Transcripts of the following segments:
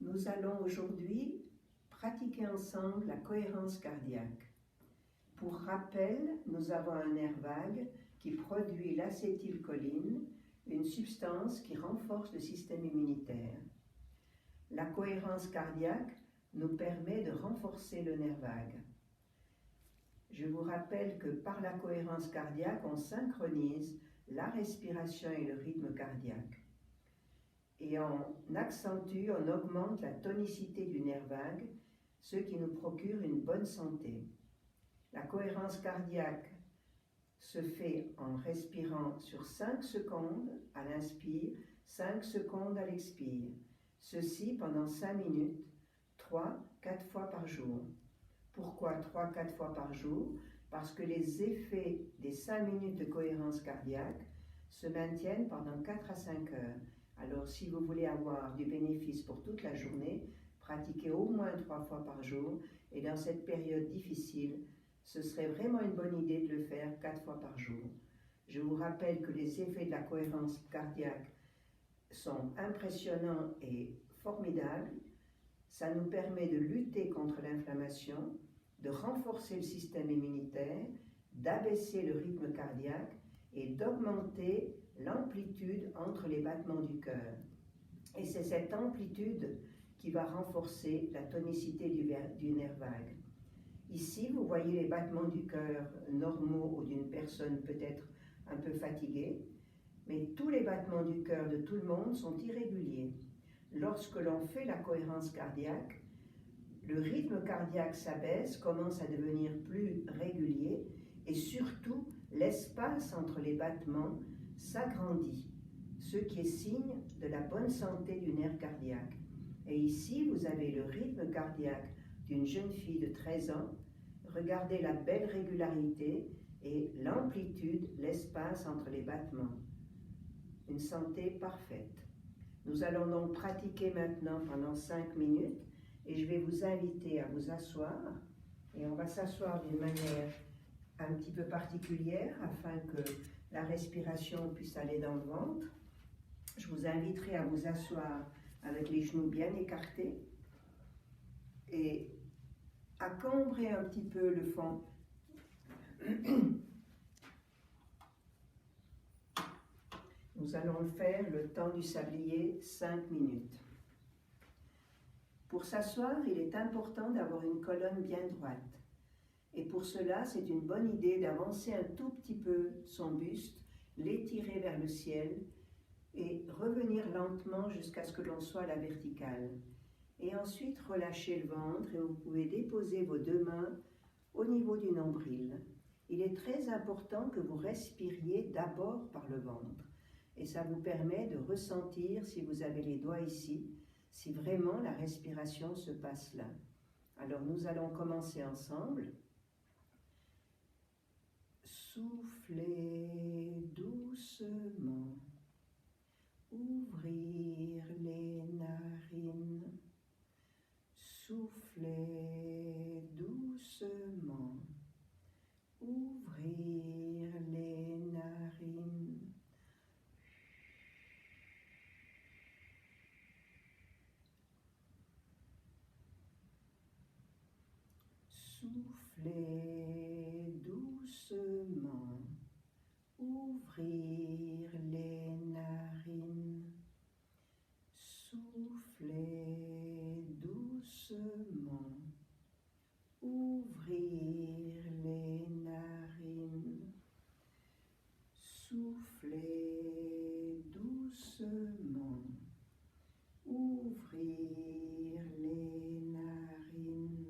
Nous allons aujourd'hui pratiquer ensemble la cohérence cardiaque. Pour rappel, nous avons un nerf vague qui produit l'acétylcholine, une substance qui renforce le système immunitaire. La cohérence cardiaque nous permet de renforcer le nerf vague. Je vous rappelle que par la cohérence cardiaque, on synchronise la respiration et le rythme cardiaque. Et on accentue, on augmente la tonicité du nerf vague, ce qui nous procure une bonne santé. La cohérence cardiaque se fait en respirant sur 5 secondes à l'inspire, 5 secondes à l'expire. Ceci pendant 5 minutes, 3-4 fois par jour. Pourquoi 3-4 fois par jour? Parce que les effets des 5 minutes de cohérence cardiaque se maintiennent pendant 4 à 5 heures. Alors si vous voulez avoir du bénéfice pour toute la journée, pratiquez au moins 3 fois par jour et dans cette période difficile, ce serait vraiment une bonne idée de le faire 4 fois par jour. Je vous rappelle que les effets de la cohérence cardiaque sont impressionnants et formidables. Ça nous permet de lutter contre l'inflammation, de renforcer le système immunitaire, d'abaisser le rythme cardiaque et d'augmenter l'amplitude entre les battements du cœur. Et c'est cette amplitude qui va renforcer la tonicité du nerf vague. Ici, vous voyez les battements du cœur normaux ou d'une personne peut-être un peu fatiguée, mais tous les battements du cœur de tout le monde sont irréguliers. Lorsque l'on fait la cohérence cardiaque, le rythme cardiaque s'abaisse, commence à devenir plus régulier et surtout l'espace entre les battements s'agrandit, ce qui est signe de la bonne santé du nerf cardiaque. Et ici, vous avez le rythme cardiaque d'une jeune fille de 13 ans. Regardez la belle régularité et l'amplitude, l'espace entre les battements. Une santé parfaite. Nous allons donc pratiquer maintenant pendant 5 minutes et je vais vous inviter à vous asseoir. Et on va s'asseoir d'une manière un petit peu particulière afin que la respiration puisse aller dans le ventre. Je vous inviterai à vous asseoir avec les genoux bien écartés et à cambrer un petit peu le fond. Nous allons le faire le temps du sablier, 5 minutes. Pour s'asseoir, il est important d'avoir une colonne bien droite. Et pour cela, c'est une bonne idée d'avancer un tout petit peu son buste, l'étirer vers le ciel et revenir lentement jusqu'à ce que l'on soit à la verticale. Et ensuite, relâchez le ventre et vous pouvez déposer vos 2 mains au niveau du nombril. Il est très important que vous respiriez d'abord par le ventre. Et ça vous permet de ressentir, si vous avez les doigts ici, si vraiment la respiration se passe là. Alors nous allons commencer ensemble. Soufflez doucement. Ouvrir les narines. Soufflez doucement. Ouvrir les narines. Soufflez doucement. Ouvrir les narines. Soufflez doucement. Ouvrir les narines. Soufflez doucement. Ouvrir les narines.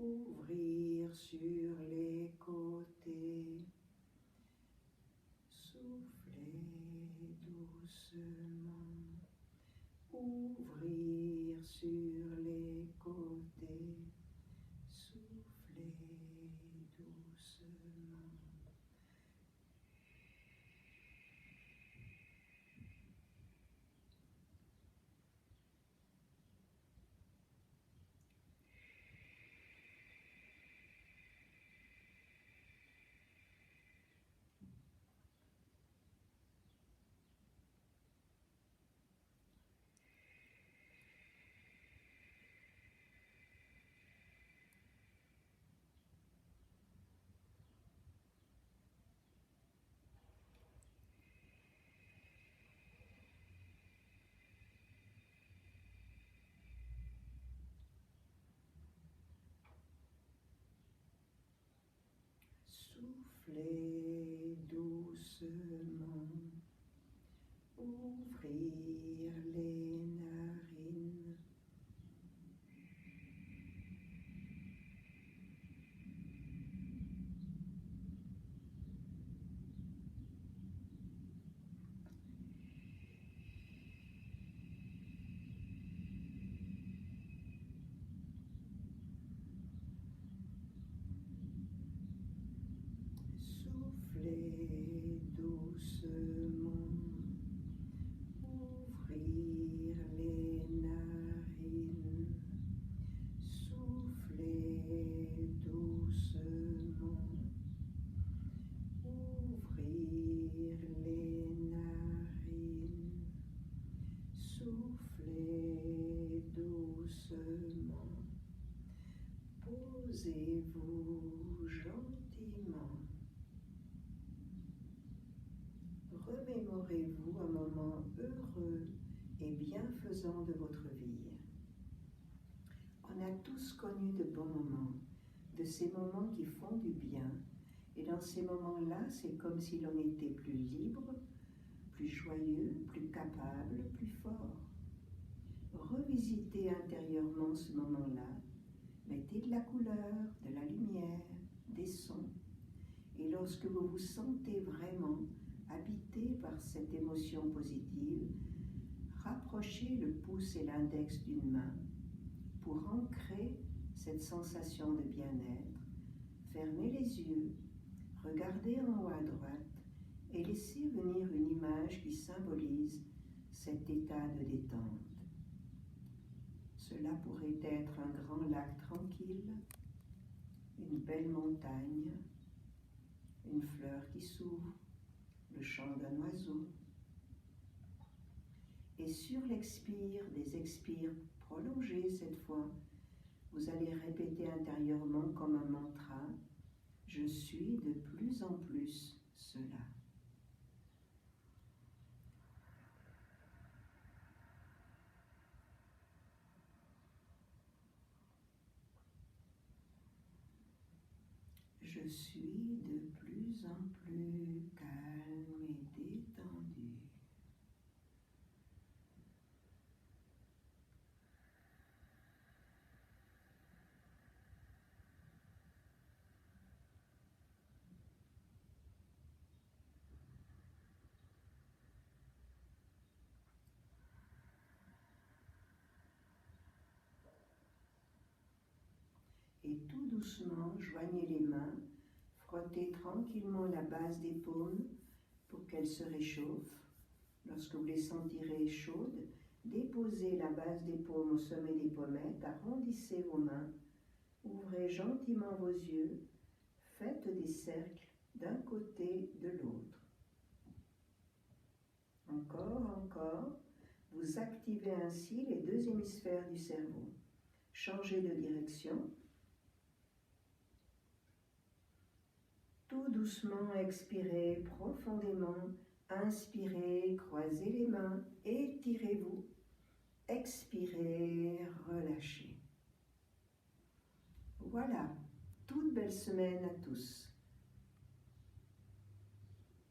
Ouvrir sur les côtés. Soufflez doucement. Ouvrir sur les côtés. Soufflez doucement. Soufflez doucement. Ouvrir les narines. Soufflez doucement. Ouvrir les narines. Soufflez doucement. Ouvrir les narines. Soufflez doucement. Posez-vous gentiment. Remémorez-vous un moment heureux et bienfaisant de votre vie. On a tous connu de bons moments, de ces moments qui font du bien. Et dans ces moments-là, c'est comme si l'on était plus libre, plus joyeux, plus capable, plus fort. Revisitez intérieurement ce moment-là. Mettez de la couleur, de la lumière, des sons. Et lorsque vous vous sentez vraiment habité par cette émotion positive, rapprochez le pouce et l'index d'une main pour ancrer cette sensation de bien-être. Fermez les yeux, regardez en haut à droite et laissez venir une image qui symbolise cet état de détente. Cela pourrait être un grand lac tranquille, une belle montagne, une fleur qui s'ouvre, le chant d'un oiseau. Et sur l'expire, des expires prolongés cette fois, vous allez répéter intérieurement comme un mantra, « Je suis de plus en plus cela ». Je suis de plus en plus calme et détendu. Et tout doucement, joignez les mains, frottez tranquillement la base des paumes pour qu'elles se réchauffent. Lorsque vous les sentirez chaudes, déposez la base des paumes au sommet des pommettes, arrondissez vos mains, ouvrez gentiment vos yeux, faites des cercles d'un côté de l'autre. Encore, vous activez ainsi les deux hémisphères du cerveau. Changez de direction. Tout doucement, expirez profondément. Inspirez, croisez les mains, étirez-vous. Expirez, relâchez. Voilà, toute belle semaine à tous.